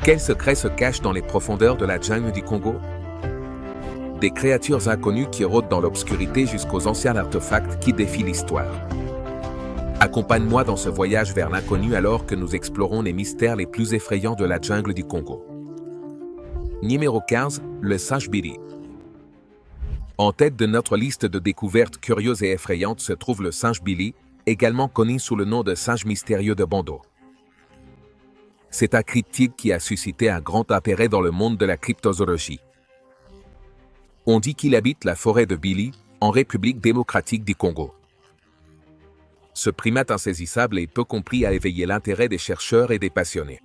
Quels secrets se cachent dans les profondeurs de la jungle du Congo? Des créatures inconnues qui rôdent dans l'obscurité jusqu'aux anciens artefacts qui défient l'histoire. Accompagne-moi dans ce voyage vers l'inconnu alors que nous explorons les mystères les plus effrayants de la jungle du Congo. Numéro 15, le singe Billy. En tête de notre liste de découvertes curieuses et effrayantes se trouve le singe Billy, également connu sous le nom de singe mystérieux de Bondo. C'est un cryptide qui a suscité un grand intérêt dans le monde de la cryptozoologie. On dit qu'il habite la forêt de Billy, en République démocratique du Congo. Ce primate insaisissable et peu compris a éveillé l'intérêt des chercheurs et des passionnés.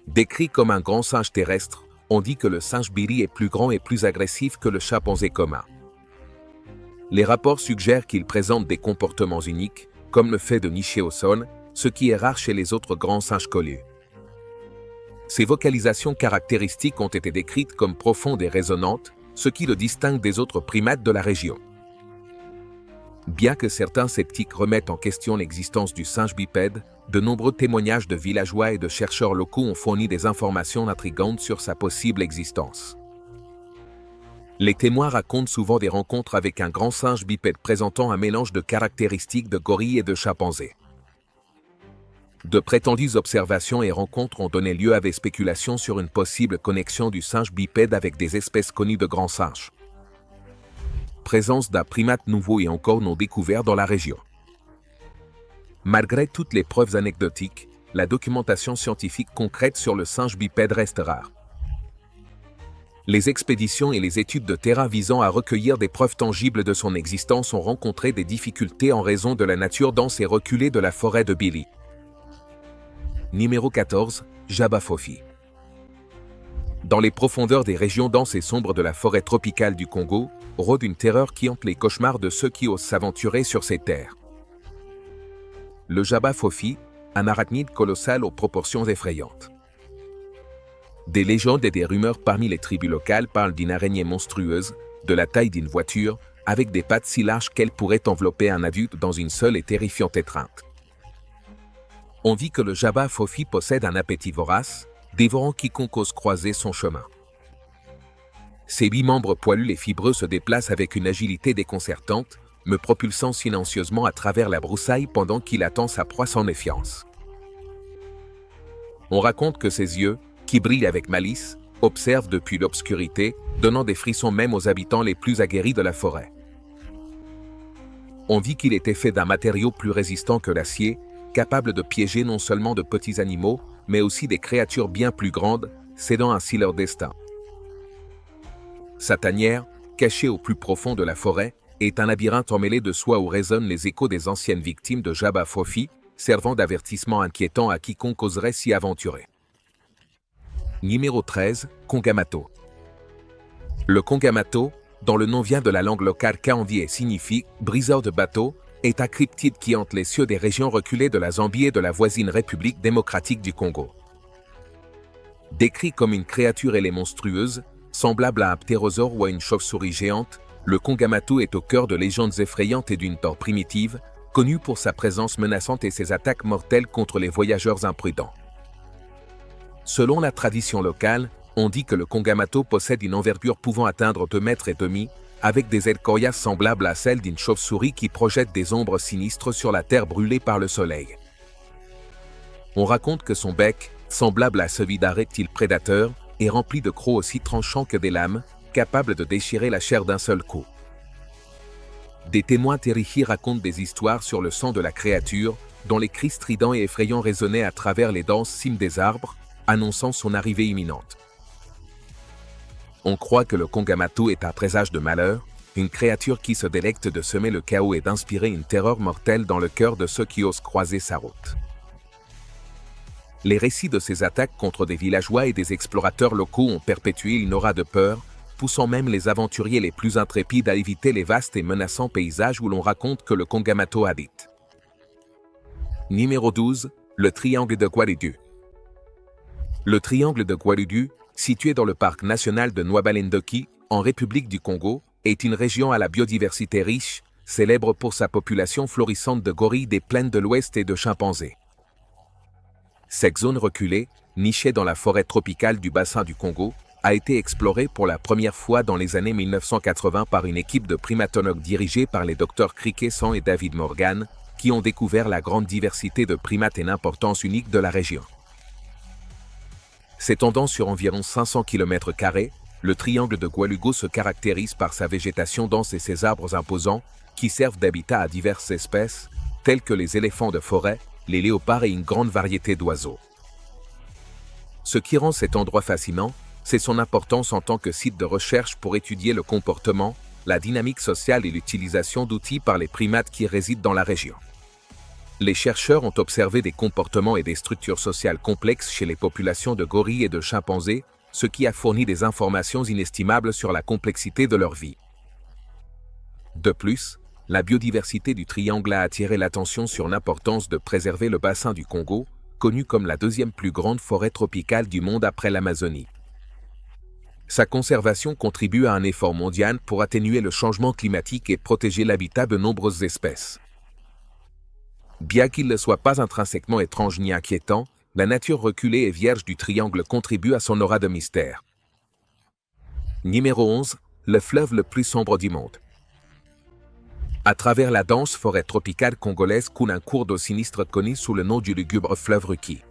Décrit comme un grand singe terrestre, on dit que le singe Billy est plus grand et plus agressif que le chimpanzé commun. Les rapports suggèrent qu'il présente des comportements uniques, comme le fait de nicher au sol, ce qui est rare chez les autres grands singes connus. Ses vocalisations caractéristiques ont été décrites comme profondes et résonantes, ce qui le distingue des autres primates de la région. Bien que certains sceptiques remettent en question l'existence du singe bipède, de nombreux témoignages de villageois et de chercheurs locaux ont fourni des informations intrigantes sur sa possible existence. Les témoins racontent souvent des rencontres avec un grand singe bipède présentant un mélange de caractéristiques de gorille et de chimpanzé. De prétendues observations et rencontres ont donné lieu à des spéculations sur une possible connexion du singe bipède avec des espèces connues de grands singes. Présence d'un primate nouveau et encore non découvert dans la région. Malgré toutes les preuves anecdotiques, la documentation scientifique concrète sur le singe bipède reste rare. Les expéditions et les études de terrain visant à recueillir des preuves tangibles de son existence ont rencontré des difficultés en raison de la nature dense et reculée de la forêt de Billy. Numéro 14, Jaba Fofi. Dans les profondeurs des régions denses et sombres de la forêt tropicale du Congo, rôde une terreur qui hante les cauchemars de ceux qui osent s'aventurer sur ces terres. Le Jaba Fofi, un arachnide colossal aux proportions effrayantes. Des légendes et des rumeurs parmi les tribus locales parlent d'une araignée monstrueuse, de la taille d'une voiture, avec des pattes si larges qu'elle pourrait envelopper un adulte dans une seule et terrifiante étreinte. On dit que le Jaba Fofi possède un appétit vorace, dévorant quiconque ose croiser son chemin. Ses 8 membres poilus et fibreux se déplacent avec une agilité déconcertante, me propulsant silencieusement à travers la broussaille pendant qu'il attend sa proie sans méfiance. On raconte que ses yeux, qui brillent avec malice, observent depuis l'obscurité, donnant des frissons même aux habitants les plus aguerris de la forêt. On dit qu'il était fait d'un matériau plus résistant que l'acier, capable de piéger non seulement de petits animaux, mais aussi des créatures bien plus grandes, cédant ainsi leur destin. Sa tanière, cachée au plus profond de la forêt, est un labyrinthe emmêlé de soie où résonnent les échos des anciennes victimes de Jaba Fofi, servant d'avertissement inquiétant à quiconque oserait s'y aventurer. Numéro 13, Kongamato. Le Kongamato, dont le nom vient de la langue locale kaandi et signifie « briseur de bateaux », est un cryptide qui hante les cieux des régions reculées de la Zambie et de la voisine République démocratique du Congo. Décrit comme une créature ailée monstrueuse, semblable à un ptérosaure ou à une chauve-souris géante, le Kongamato est au cœur de légendes effrayantes et d'une peur primitive, connue pour sa présence menaçante et ses attaques mortelles contre les voyageurs imprudents. Selon la tradition locale, on dit que le Kongamato possède une envergure pouvant atteindre 2,5 mètres, avec des ailes coriaces semblables à celles d'une chauve-souris qui projette des ombres sinistres sur la terre brûlée par le soleil. On raconte que son bec, semblable à celui d'un reptile prédateur, est rempli de crocs aussi tranchants que des lames, capables de déchirer la chair d'un seul coup. Des témoins terrifiés racontent des histoires sur le sang de la créature, dont les cris stridents et effrayants résonnaient à travers les denses cimes des arbres, annonçant son arrivée imminente. On croit que le Kongamato est un présage de malheur, une créature qui se délecte de semer le chaos et d'inspirer une terreur mortelle dans le cœur de ceux qui osent croiser sa route. Les récits de ces attaques contre des villageois et des explorateurs locaux ont perpétué une aura de peur, poussant même les aventuriers les plus intrépides à éviter les vastes et menaçants paysages où l'on raconte que le Kongamato habite. Numéro 12, le triangle de Gwaludu. Le triangle de Gwaludu, situé dans le parc national de Nwabalendoki, en République du Congo, est une région à la biodiversité riche, célèbre pour sa population florissante de gorilles des plaines de l'Ouest et de chimpanzés. Cette zone reculée, niché dans la forêt tropicale du bassin du Congo, a été exploré pour la première fois dans les années 1980 par une équipe de primatologues dirigée par les docteurs Criquet San et David Morgan, qui ont découvert la grande diversité de primates et l'importance unique de la région. S'étendant sur environ 500 km², le triangle de Gwalugo se caractérise par sa végétation dense et ses arbres imposants, qui servent d'habitat à diverses espèces, telles que les éléphants de forêt, les léopards et une grande variété d'oiseaux. Ce qui rend cet endroit fascinant, c'est son importance en tant que site de recherche pour étudier le comportement, la dynamique sociale et l'utilisation d'outils par les primates qui résident dans la région. Les chercheurs ont observé des comportements et des structures sociales complexes chez les populations de gorilles et de chimpanzés, ce qui a fourni des informations inestimables sur la complexité de leur vie. De plus, la biodiversité du triangle a attiré l'attention sur l'importance de préserver le bassin du Congo, connu comme la deuxième plus grande forêt tropicale du monde après l'Amazonie. Sa conservation contribue à un effort mondial pour atténuer le changement climatique et protéger l'habitat de nombreuses espèces. Bien qu'il ne soit pas intrinsèquement étrange ni inquiétant, la nature reculée et vierge du triangle contribue à son aura de mystère. Numéro 11. Le fleuve le plus sombre du monde. À travers la dense forêt tropicale congolaise coule un cours d'eau sinistre connu sous le nom du lugubre fleuve Ruki.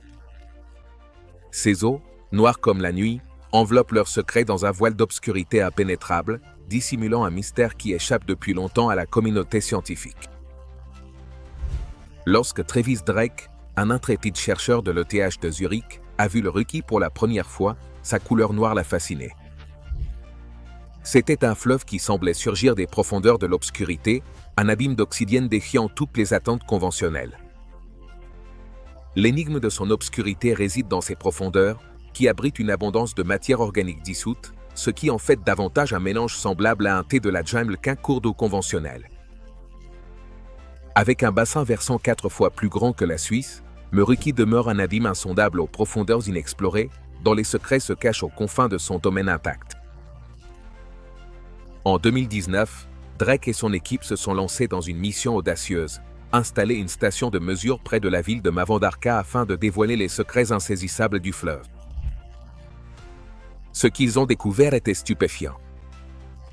Ces eaux, noires comme la nuit, enveloppent leurs secrets dans un voile d'obscurité impénétrable, dissimulant un mystère qui échappe depuis longtemps à la communauté scientifique. Lorsque Travis Drake, un intrépide chercheur de l'ETH de Zurich, a vu le Ruki pour la première fois, sa couleur noire l'a fasciné. C'était un fleuve qui semblait surgir des profondeurs de l'obscurité, un abîme d'obsidienne défiant toutes les attentes conventionnelles. L'énigme de son obscurité réside dans ses profondeurs, qui abritent une abondance de matière organique dissoute, ce qui en fait davantage un mélange semblable à un thé de la jungle qu'un cours d'eau conventionnel. Avec un bassin versant 4 fois plus grand que la Suisse, le Ruki demeure un abîme insondable aux profondeurs inexplorées, dont les secrets se cachent aux confins de son domaine intact. En 2019, Drake et son équipe se sont lancés dans une mission audacieuse, installer une station de mesure près de la ville de Mavandarka afin de dévoiler les secrets insaisissables du fleuve. Ce qu'ils ont découvert était stupéfiant.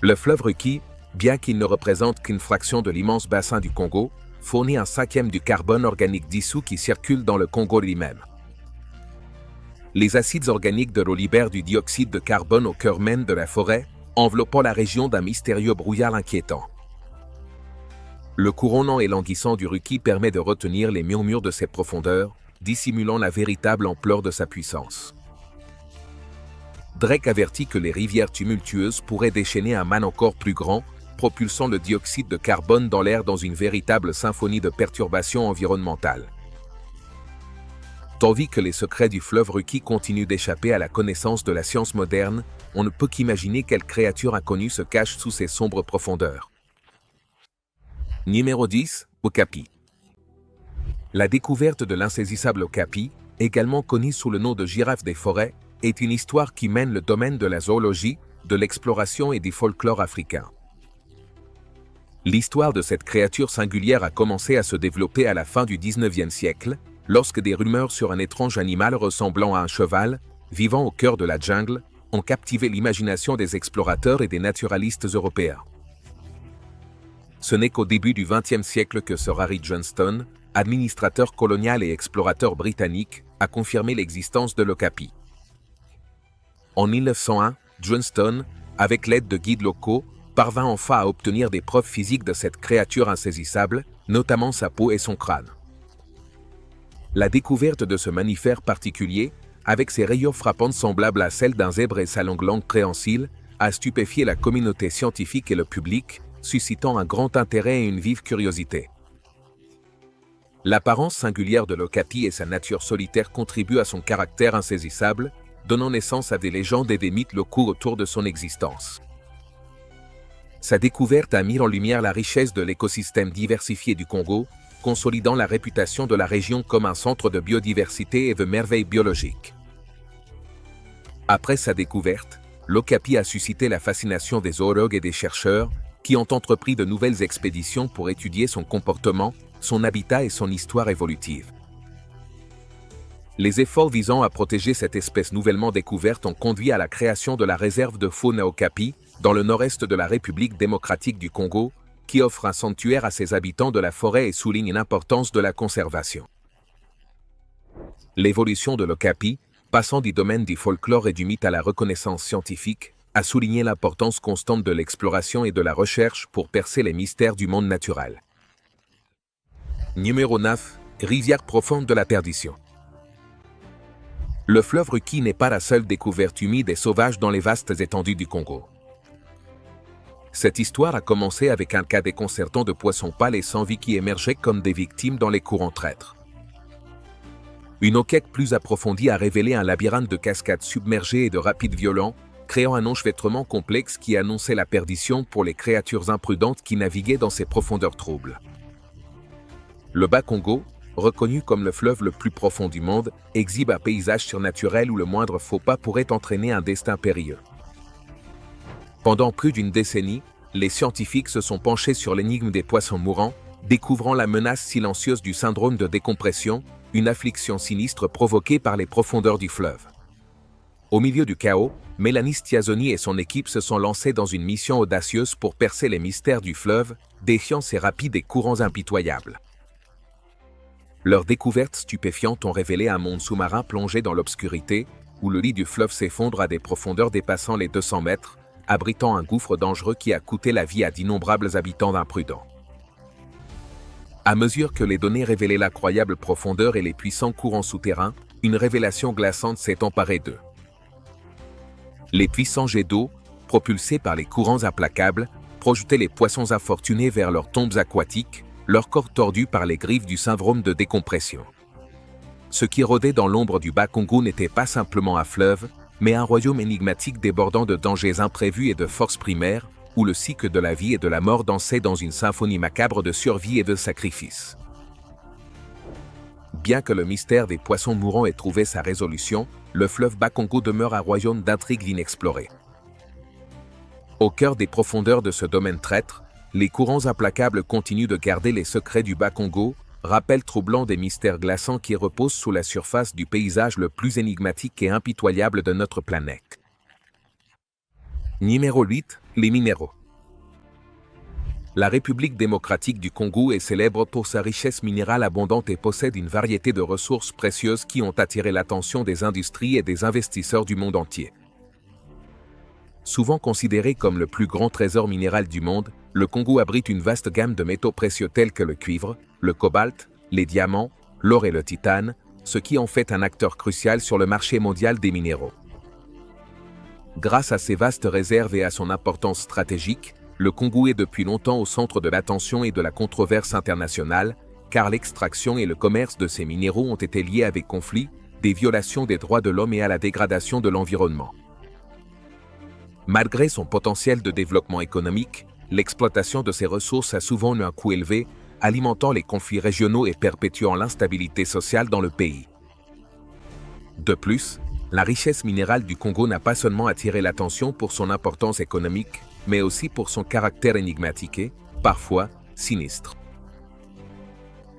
Le fleuve Ruki, bien qu'il ne représente qu'une fraction de l'immense bassin du Congo, fournit un cinquième du carbone organique dissous qui circule dans le Congo lui-même. Les acides organiques de l'eau libèrent du dioxyde de carbone au cœur même de la forêt, enveloppant la région d'un mystérieux brouillard inquiétant. Le couronnant et languissant du Ruki permet de retenir les murmures de ses profondeurs, dissimulant la véritable ampleur de sa puissance. Drake avertit que les rivières tumultueuses pourraient déchaîner un man encore plus grand, propulsant le dioxyde de carbone dans l'air dans une véritable symphonie de perturbations environnementales. Tandis que les secrets du fleuve Ruki continuent d'échapper à la connaissance de la science moderne, on ne peut qu'imaginer quelle créature inconnue se cache sous ces sombres profondeurs. Numéro 10. Okapi. La découverte de l'insaisissable Okapi, également connu sous le nom de girafe des forêts, est une histoire qui mène le domaine de la zoologie, de l'exploration et du folklore africain. L'histoire de cette créature singulière a commencé à se développer à la fin du XIXe siècle, lorsque des rumeurs sur un étrange animal ressemblant à un cheval, vivant au cœur de la jungle, ont captivé l'imagination des explorateurs et des naturalistes européens. Ce n'est qu'au début du XXe siècle que Sir Harry Johnston, administrateur colonial et explorateur britannique, a confirmé l'existence de l'Okapi. En 1901, Johnston, avec l'aide de guides locaux, parvint enfin à obtenir des preuves physiques de cette créature insaisissable, notamment sa peau et son crâne. La découverte de ce mammifère particulier, avec ses rayures frappantes semblables à celles d'un zèbre et sa longue préhensile, a stupéfié la communauté scientifique et le public, suscitant un grand intérêt et une vive curiosité. L'apparence singulière de l'Okapi et sa nature solitaire contribuent à son caractère insaisissable, donnant naissance à des légendes et des mythes locaux autour de son existence. Sa découverte a mis en lumière la richesse de l'écosystème diversifié du Congo, consolidant la réputation de la région comme un centre de biodiversité et de merveilles biologiques. Après sa découverte, l'Okapi a suscité la fascination des zoologues et des chercheurs, qui ont entrepris de nouvelles expéditions pour étudier son comportement, son habitat et son histoire évolutive. Les efforts visant à protéger cette espèce nouvellement découverte ont conduit à la création de la réserve de faune à Okapi, dans le nord-est de la République démocratique du Congo, qui offre un sanctuaire à ses habitants de la forêt et souligne l'importance de la conservation. L'évolution de l'Okapi, passant du domaine du folklore et du mythe à la reconnaissance scientifique, a souligné l'importance constante de l'exploration et de la recherche pour percer les mystères du monde naturel. Numéro 9. Rivière profonde de la perdition. Le fleuve Ruki n'est pas la seule découverte humide et sauvage dans les vastes étendues du Congo. Cette histoire a commencé avec un cas déconcertant de poissons pâles et sans vie qui émergeaient comme des victimes dans les courants traîtres. Une enquête plus approfondie a révélé un labyrinthe de cascades submergées et de rapides violents, créant un enchevêtrement complexe qui annonçait la perdition pour les créatures imprudentes qui naviguaient dans ces profondeurs troubles. Le Bas-Congo, reconnu comme le fleuve le plus profond du monde, exhibe un paysage surnaturel où le moindre faux pas pourrait entraîner un destin périlleux. Pendant plus d'une décennie, les scientifiques se sont penchés sur l'énigme des poissons mourants, découvrant la menace silencieuse du syndrome de décompression, une affliction sinistre provoquée par les profondeurs du fleuve. Au milieu du chaos, Mélanie Stiazoni et son équipe se sont lancés dans une mission audacieuse pour percer les mystères du fleuve, défiant ses rapides et courants impitoyables. Leurs découvertes stupéfiantes ont révélé un monde sous-marin plongé dans l'obscurité, où le lit du fleuve s'effondre à des profondeurs dépassant les 200 mètres, abritant un gouffre dangereux qui a coûté la vie à d'innombrables habitants imprudents. À mesure que les données révélaient l'incroyable profondeur et les puissants courants souterrains, une révélation glaçante s'est emparée d'eux. Les puissants jets d'eau, propulsés par les courants implacables, projetaient les poissons infortunés vers leurs tombes aquatiques, leur corps tordus par les griffes du syndrome de décompression. Ce qui rôdait dans l'ombre du Bas-Congo n'était pas simplement un fleuve, mais un royaume énigmatique débordant de dangers imprévus et de forces primaires, où le cycle de la vie et de la mort dansait dans une symphonie macabre de survie et de sacrifice. Bien que le mystère des poissons mourants ait trouvé sa résolution, le fleuve Bas-Congo demeure un royaume d'intrigues inexplorées. Au cœur des profondeurs de ce domaine traître, les courants implacables continuent de garder les secrets du Bas-Congo, rappel troublant des mystères glaçants qui reposent sous la surface du paysage le plus énigmatique et impitoyable de notre planète. Numéro 8. Les minéraux. La République démocratique du Congo est célèbre pour sa richesse minérale abondante et possède une variété de ressources précieuses qui ont attiré l'attention des industries et des investisseurs du monde entier. Souvent considéré comme le plus grand trésor minéral du monde, le Congo abrite une vaste gamme de métaux précieux tels que le cuivre, le cobalt, les diamants, l'or et le titane, ce qui en fait un acteur crucial sur le marché mondial des minéraux. Grâce à ses vastes réserves et à son importance stratégique, le Congo est depuis longtemps au centre de l'attention et de la controverse internationale, car l'extraction et le commerce de ces minéraux ont été liés à des conflits, des violations des droits de l'homme et à la dégradation de l'environnement. Malgré son potentiel de développement économique, l'exploitation de ces ressources a souvent eu un coût élevé, alimentant les conflits régionaux et perpétuant l'instabilité sociale dans le pays. De plus, la richesse minérale du Congo n'a pas seulement attiré l'attention pour son importance économique, mais aussi pour son caractère énigmatique et, parfois, sinistre.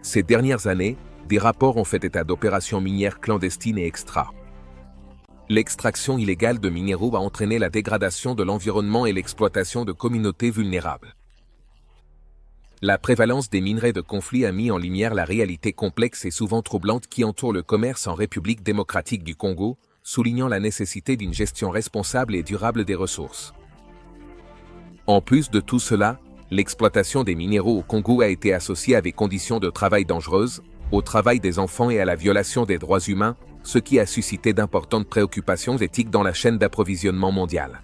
Ces dernières années, des rapports ont fait état d'opérations minières clandestines et extra. L'extraction illégale de minéraux a entraîné la dégradation de l'environnement et l'exploitation de communautés vulnérables. La prévalence des minerais de conflit a mis en lumière la réalité complexe et souvent troublante qui entoure le commerce en République démocratique du Congo, soulignant la nécessité d'une gestion responsable et durable des ressources. En plus de tout cela, l'exploitation des minéraux au Congo a été associée à des conditions de travail dangereuses, au travail des enfants et à la violation des droits humains, ce qui a suscité d'importantes préoccupations éthiques dans la chaîne d'approvisionnement mondiale.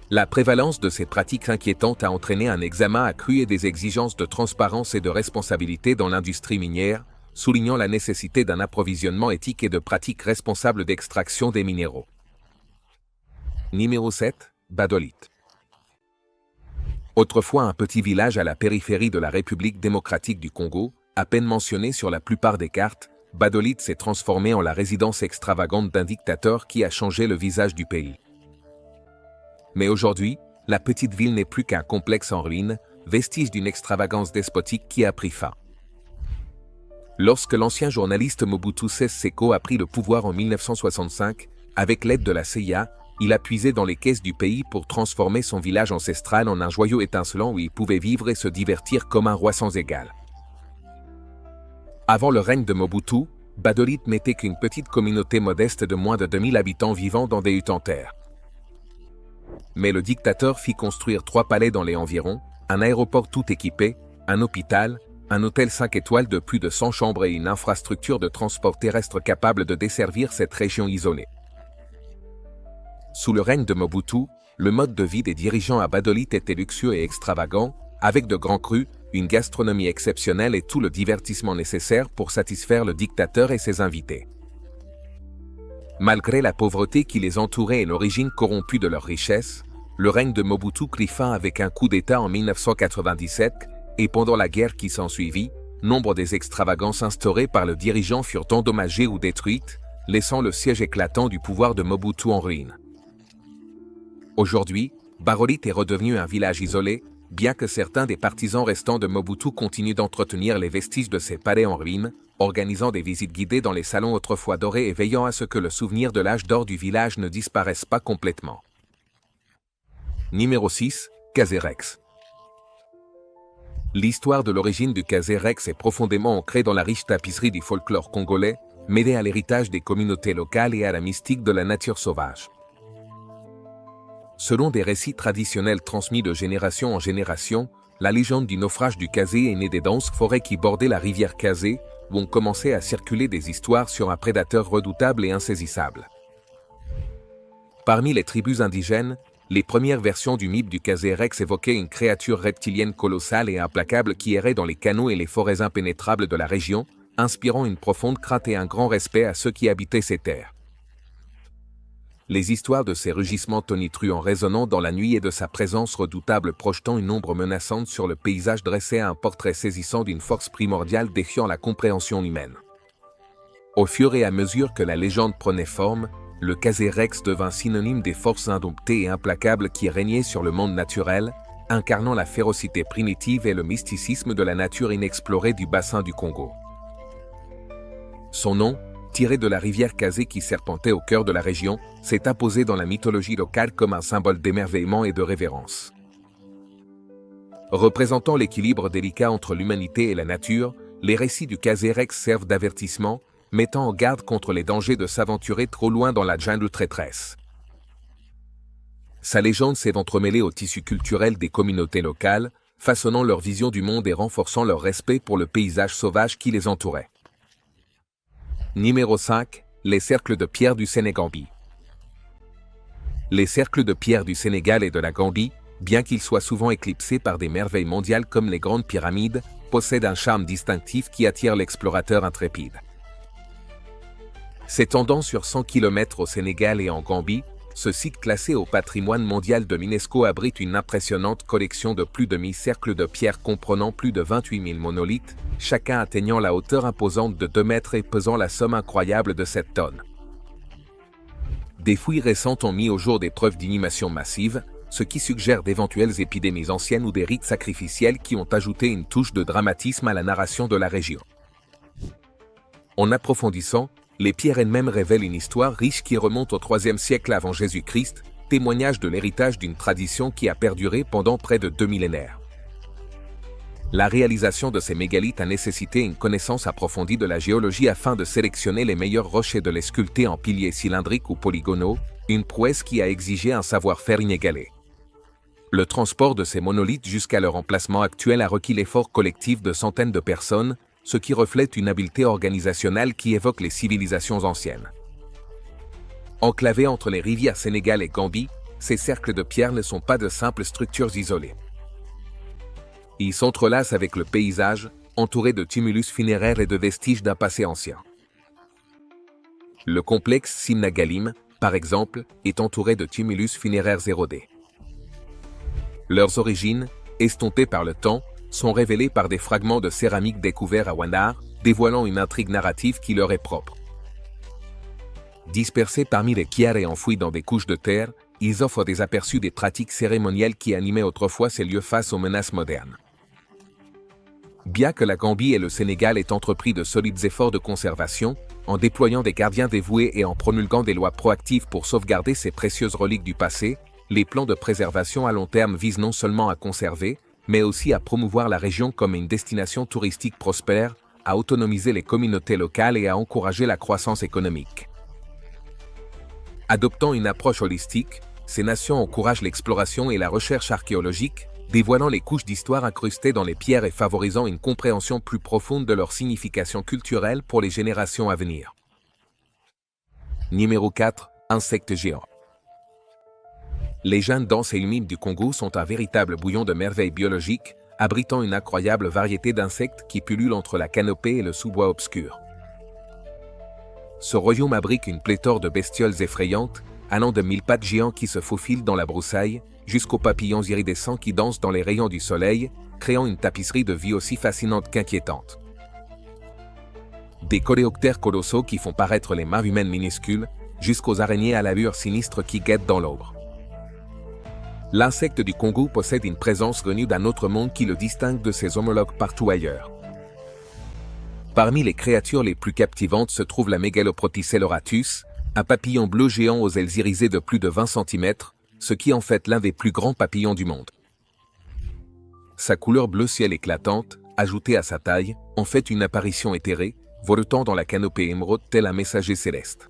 La prévalence de ces pratiques inquiétantes a entraîné un examen accru et des exigences de transparence et de responsabilité dans l'industrie minière, soulignant la nécessité d'un approvisionnement éthique et de pratiques responsables d'extraction des minéraux. Numéro 7. Badolite. Autrefois un petit village à la périphérie de la République démocratique du Congo, à peine mentionné sur la plupart des cartes, Badolite s'est transformé en la résidence extravagante d'un dictateur qui a changé le visage du pays. Mais aujourd'hui, la petite ville n'est plus qu'un complexe en ruine, vestige d'une extravagance despotique qui a pris fin. Lorsque l'ancien journaliste Mobutu Sese Seko a pris le pouvoir en 1965, avec l'aide de la CIA, il a puisé dans les caisses du pays pour transformer son village ancestral en un joyau étincelant où il pouvait vivre et se divertir comme un roi sans égal. Avant le règne de Mobutu, Badolit n'était qu'une petite communauté modeste de moins de 2000 habitants vivant dans des huttes en terre. Mais le dictateur fit construire 3 palais dans les environs, un aéroport tout équipé, un hôpital, un hôtel 5 étoiles de plus de 100 chambres et une infrastructure de transport terrestre capable de desservir cette région isolée. Sous le règne de Mobutu, le mode de vie des dirigeants à Badolit était luxueux et extravagant, avec de grands crus, une gastronomie exceptionnelle et tout le divertissement nécessaire pour satisfaire le dictateur et ses invités. Malgré la pauvreté qui les entourait et l'origine corrompue de leurs richesses, le règne de Mobutu prit fin avec un coup d'État en 1997 et pendant la guerre qui s'ensuivit, nombre des extravagances instaurées par le dirigeant furent endommagées ou détruites, laissant le siège éclatant du pouvoir de Mobutu en ruine. Aujourd'hui, Barolit est redevenu un village isolé, bien que certains des partisans restants de Mobutu continuent d'entretenir les vestiges de ses palais en ruine, organisant des visites guidées dans les salons autrefois dorés et veillant à ce que le souvenir de l'âge d'or du village ne disparaisse pas complètement. Numéro 6. Caserex. L'histoire de l'origine du Caserex est profondément ancrée dans la riche tapisserie du folklore congolais, mêlée à l'héritage des communautés locales et à la mystique de la nature sauvage. Selon des récits traditionnels transmis de génération en génération, la légende du naufrage du Kazé est née des denses forêts qui bordaient la rivière Kazé, où ont commencé à circuler des histoires sur un prédateur redoutable et insaisissable. Parmi les tribus indigènes, les premières versions du mythe du Caserex évoquaient une créature reptilienne colossale et implacable qui errait dans les canaux et les forêts impénétrables de la région, inspirant une profonde crainte et un grand respect à ceux qui habitaient ces terres. Les histoires de ces rugissements tonitruants résonnant dans la nuit et de sa présence redoutable projetant une ombre menaçante sur le paysage dressaient un portrait saisissant d'une force primordiale défiant la compréhension humaine. Au fur et à mesure que la légende prenait forme, le Caserex devint synonyme des forces indomptées et implacables qui régnaient sur le monde naturel, incarnant la férocité primitive et le mysticisme de la nature inexplorée du bassin du Congo. Son nom, tiré de la rivière Kazé qui serpentait au cœur de la région, s'est imposé dans la mythologie locale comme un symbole d'émerveillement et de révérence. Représentant l'équilibre délicat entre l'humanité et la nature, les récits du Caserex servent d'avertissement, mettant en garde contre les dangers de s'aventurer trop loin dans la jungle traîtresse. Sa légende s'est entremêlée au tissu culturel des communautés locales, façonnant leur vision du monde et renforçant leur respect pour le paysage sauvage qui les entourait. Numéro 5. Les cercles de pierre du Sénégambie. Les cercles de pierre du Sénégal et de la Gambie, bien qu'ils soient souvent éclipsés par des merveilles mondiales comme les grandes pyramides, possèdent un charme distinctif qui attire l'explorateur intrépide. S'étendant sur 100 km au Sénégal et en Gambie, ce site classé au patrimoine mondial de l'UNESCO abrite une impressionnante collection de plus de 1000 cercles de pierre comprenant plus de 28 000 monolithes, chacun atteignant la hauteur imposante de 2 mètres et pesant la somme incroyable de 7 tonnes. Des fouilles récentes ont mis au jour des preuves d'inhumation massive, ce qui suggère d'éventuelles épidémies anciennes ou des rites sacrificiels qui ont ajouté une touche de dramatisme à la narration de la région. En approfondissant, les pierres elles-mêmes révèlent une histoire riche qui remonte au IIIe siècle avant Jésus-Christ, témoignage de l'héritage d'une tradition qui a perduré pendant près de 2 millénaires. La réalisation de ces mégalithes a nécessité une connaissance approfondie de la géologie afin de sélectionner les meilleurs rochers et de les sculpter en piliers cylindriques ou polygonaux, une prouesse qui a exigé un savoir-faire inégalé. Le transport de ces monolithes jusqu'à leur emplacement actuel a requis l'effort collectif de centaines de personnes, ce qui reflète une habileté organisationnelle qui évoque les civilisations anciennes. Enclavés entre les rivières Sénégal et Gambie, ces cercles de pierre ne sont pas de simples structures isolées. Ils s'entrelacent avec le paysage, entourés de tumulus funéraires et de vestiges d'un passé ancien. Le complexe Simnagalim, par exemple, est entouré de tumulus funéraires érodés. Leurs origines, estompées par le temps, sont révélés par des fragments de céramique découverts à Ouanar, dévoilant une intrigue narrative qui leur est propre. Dispersés parmi les pierres et enfouis dans des couches de terre, ils offrent des aperçus des pratiques cérémonielles qui animaient autrefois ces lieux face aux menaces modernes. Bien que la Gambie et le Sénégal aient entrepris de solides efforts de conservation, en déployant des gardiens dévoués et en promulguant des lois proactives pour sauvegarder ces précieuses reliques du passé, les plans de préservation à long terme visent non seulement à conserver, mais aussi à promouvoir la région comme une destination touristique prospère, à autonomiser les communautés locales et à encourager la croissance économique. Adoptant une approche holistique, ces nations encouragent l'exploration et la recherche archéologique, dévoilant les couches d'histoire incrustées dans les pierres et favorisant une compréhension plus profonde de leur signification culturelle pour les générations à venir. Numéro 4. Insectes géants. Les jeunes denses et humides du Congo sont un véritable bouillon de merveilles biologiques, abritant une incroyable variété d'insectes qui pullulent entre la canopée et le sous-bois obscur. Ce royaume abrique une pléthore de bestioles effrayantes, allant de mille pattes géants qui se faufilent dans la broussaille, jusqu'aux papillons iridescents qui dansent dans les rayons du soleil, créant une tapisserie de vie aussi fascinante qu'inquiétante. Des coléoptères colossaux qui font paraître les mains humaines minuscules, jusqu'aux araignées à l'allure sinistre qui guettent dans l'ombre. L'insecte du Congo possède une présence venue d'un autre monde qui le distingue de ses homologues partout ailleurs. Parmi les créatures les plus captivantes se trouve la Megaloproticeloratus, un papillon bleu géant aux ailes irisées de plus de 20 cm, ce qui en fait l'un des plus grands papillons du monde. Sa couleur bleu ciel éclatante, ajoutée à sa taille, en fait une apparition éthérée, voletant dans la canopée émeraude tel un messager céleste.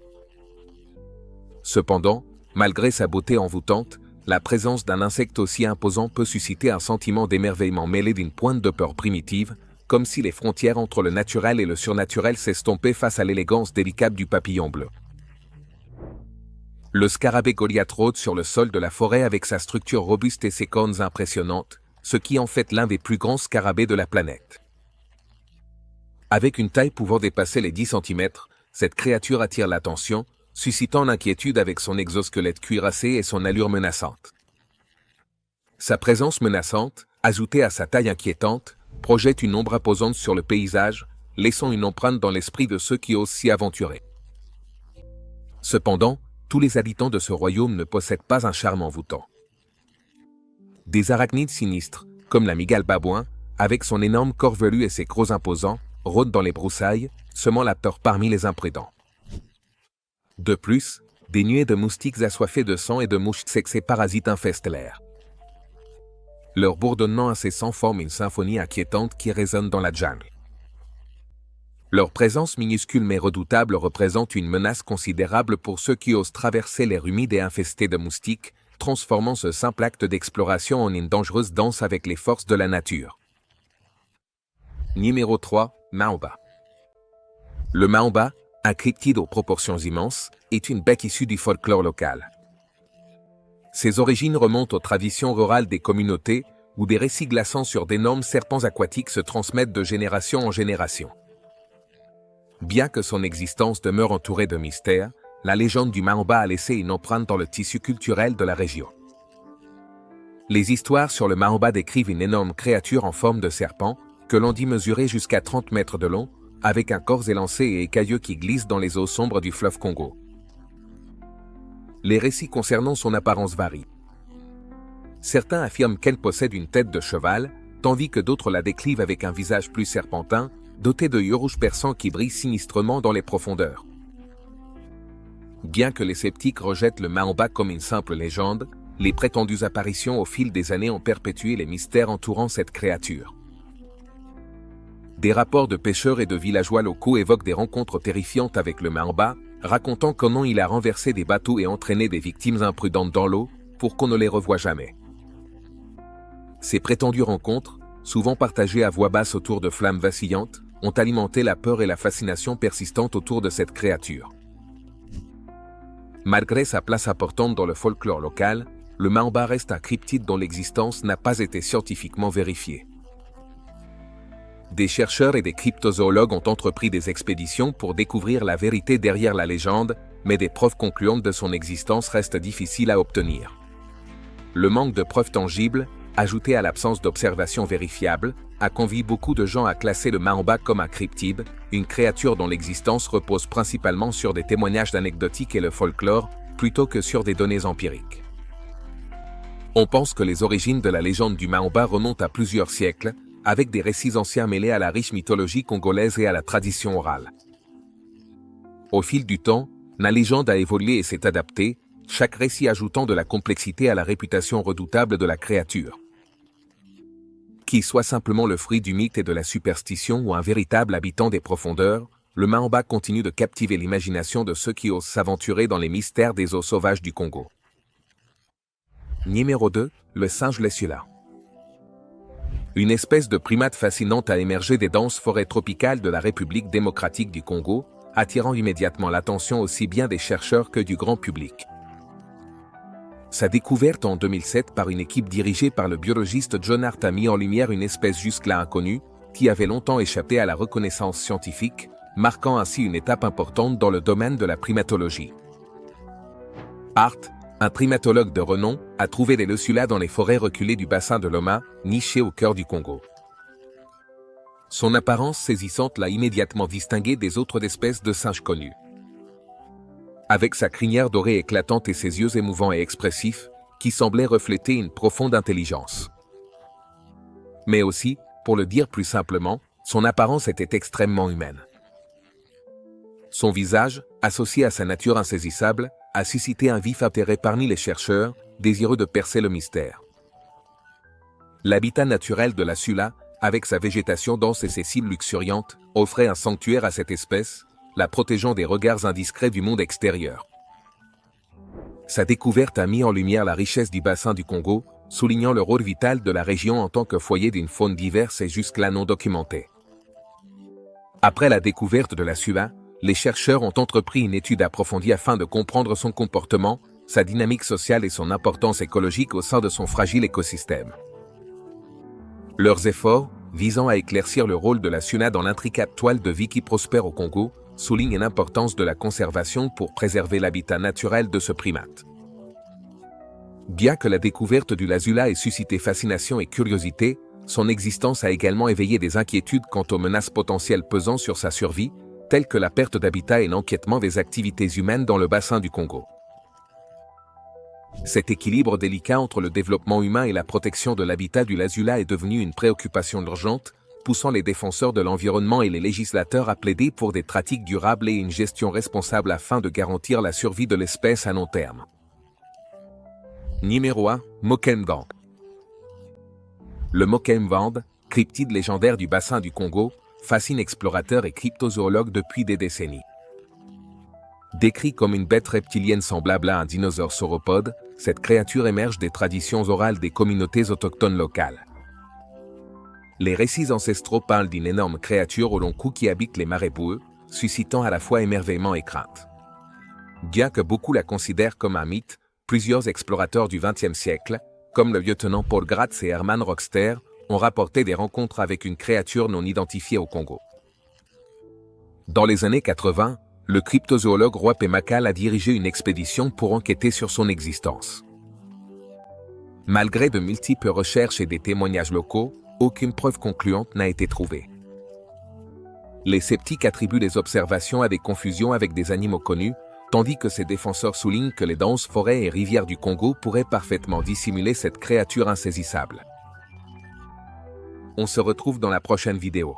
Cependant, malgré sa beauté envoûtante, la présence d'un insecte aussi imposant peut susciter un sentiment d'émerveillement mêlé d'une pointe de peur primitive, comme si les frontières entre le naturel et le surnaturel s'estompaient face à l'élégance délicate du papillon bleu. Le scarabée Goliath rôde sur le sol de la forêt avec sa structure robuste et ses cornes impressionnantes, ce qui en fait l'un des plus grands scarabées de la planète. Avec une taille pouvant dépasser les 10 cm, cette créature attire l'attention, suscitant l'inquiétude avec son exosquelette cuirassé et son allure menaçante. Sa présence menaçante, ajoutée à sa taille inquiétante, projette une ombre imposante sur le paysage, laissant une empreinte dans l'esprit de ceux qui osent s'y aventurer. Cependant, tous les habitants de ce royaume ne possèdent pas un charme envoûtant. Des arachnides sinistres, comme la mygale babouin, avec son énorme corps velu et ses crocs imposants, rôdent dans les broussailles, semant la peur parmi les imprudents. De plus, des nuées de moustiques assoiffés de sang et de mouches sexées parasites infestent l'air. Leur bourdonnement incessant forme une symphonie inquiétante qui résonne dans la jungle. Leur présence minuscule mais redoutable représente une menace considérable pour ceux qui osent traverser l'air humide et infesté de moustiques, transformant ce simple acte d'exploration en une dangereuse danse avec les forces de la nature. Numéro 3. Maomba. Le maomba, un cryptide aux proportions immenses, est une bête issue du folklore local. Ses origines remontent aux traditions rurales des communautés, où des récits glaçants sur d'énormes serpents aquatiques se transmettent de génération en génération. Bien que son existence demeure entourée de mystères, la légende du maomba a laissé une empreinte dans le tissu culturel de la région. Les histoires sur le maomba décrivent une énorme créature en forme de serpent, que l'on dit mesurer jusqu'à 30 mètres de long, avec un corps élancé et écailleux qui glisse dans les eaux sombres du fleuve Congo. Les récits concernant son apparence varient. Certains affirment qu'elle possède une tête de cheval, tandis que d'autres la décrivent avec un visage plus serpentin, doté de yeux rouges perçants qui brillent sinistrement dans les profondeurs. Bien que les sceptiques rejettent le maomba comme une simple légende, les prétendues apparitions au fil des années ont perpétué les mystères entourant cette créature. Des rapports de pêcheurs et de villageois locaux évoquent des rencontres terrifiantes avec le maomba, racontant comment il a renversé des bateaux et entraîné des victimes imprudentes dans l'eau, pour qu'on ne les revoie jamais. Ces prétendues rencontres, souvent partagées à voix basse autour de flammes vacillantes, ont alimenté la peur et la fascination persistante autour de cette créature. Malgré sa place importante dans le folklore local, le maomba reste un cryptide dont l'existence n'a pas été scientifiquement vérifiée. Des chercheurs et des cryptozoologues ont entrepris des expéditions pour découvrir la vérité derrière la légende, mais des preuves concluantes de son existence restent difficiles à obtenir. Le manque de preuves tangibles, ajouté à l'absence d'observations vérifiables, a conduit beaucoup de gens à classer le maomba comme un cryptide, une créature dont l'existence repose principalement sur des témoignages anecdotiques et le folklore, plutôt que sur des données empiriques. On pense que les origines de la légende du maomba remontent à plusieurs siècles, avec des récits anciens mêlés à la riche mythologie congolaise et à la tradition orale. Au fil du temps, la légende a évolué et s'est adaptée, chaque récit ajoutant de la complexité à la réputation redoutable de la créature. Qu'il soit simplement le fruit du mythe et de la superstition ou un véritable habitant des profondeurs, le Mahamba continue de captiver l'imagination de ceux qui osent s'aventurer dans les mystères des eaux sauvages du Congo. Numéro 2, le singe Lesula. Une espèce de primate fascinante a émergé des denses forêts tropicales de la République démocratique du Congo, attirant immédiatement l'attention aussi bien des chercheurs que du grand public. Sa découverte en 2007 par une équipe dirigée par le biologiste John Hart a mis en lumière une espèce jusque-là inconnue, qui avait longtemps échappé à la reconnaissance scientifique, marquant ainsi une étape importante dans le domaine de la primatologie. Hart, un primatologue de renom, a trouvé des Lesula dans les forêts reculées du bassin de Loma, nichées au cœur du Congo. Son apparence saisissante l'a immédiatement distingué des autres espèces de singes connues. Avec sa crinière dorée éclatante et ses yeux émouvants et expressifs, qui semblaient refléter une profonde intelligence. Mais aussi, pour le dire plus simplement, son apparence était extrêmement humaine. Son visage, associé à sa nature insaisissable, a suscité un vif intérêt parmi les chercheurs, désireux de percer le mystère. L'habitat naturel de la Sula, avec sa végétation dense et ses cimes luxuriantes, offrait un sanctuaire à cette espèce, la protégeant des regards indiscrets du monde extérieur. Sa découverte a mis en lumière la richesse du bassin du Congo, soulignant le rôle vital de la région en tant que foyer d'une faune diverse et jusque-là non documentée. Après la découverte de la Sula, les chercheurs ont entrepris une étude approfondie afin de comprendre son comportement, sa dynamique sociale et son importance écologique au sein de son fragile écosystème. Leurs efforts, visant à éclaircir le rôle de la Sula dans l'intricate toile de vie qui prospère au Congo, soulignent l'importance de la conservation pour préserver l'habitat naturel de ce primate. Bien que la découverte du Lesula ait suscité fascination et curiosité, son existence a également éveillé des inquiétudes quant aux menaces potentielles pesant sur sa survie, telles que la perte d'habitat et l'empiètement des activités humaines dans le bassin du Congo. Cet équilibre délicat entre le développement humain et la protection de l'habitat du Lesula est devenu une préoccupation urgente, poussant les défenseurs de l'environnement et les législateurs à plaider pour des pratiques durables et une gestion responsable afin de garantir la survie de l'espèce à long terme. Numéro 1, Mokemvand. Le Mokemvand, cryptide légendaire du bassin du Congo, fascine explorateurs et cryptozoologues depuis des décennies. Décrit comme une bête reptilienne semblable à un dinosaure sauropode, cette créature émerge des traditions orales des communautés autochtones locales. Les récits ancestraux parlent d'une énorme créature au long cou qui habite les marais boueux, suscitant à la fois émerveillement et crainte. Bien que beaucoup la considèrent comme un mythe, plusieurs explorateurs du XXe siècle, comme le lieutenant Paul Gratz et Hermann Rockster, ont rapporté des rencontres avec une créature non identifiée au Congo. Dans les années 80, le cryptozoologue Roy P. Makal a dirigé une expédition pour enquêter sur son existence. Malgré de multiples recherches et des témoignages locaux, aucune preuve concluante n'a été trouvée. Les sceptiques attribuent les observations à des confusions avec des animaux connus, tandis que ses défenseurs soulignent que les denses forêts et rivières du Congo pourraient parfaitement dissimuler cette créature insaisissable. On se retrouve dans la prochaine vidéo.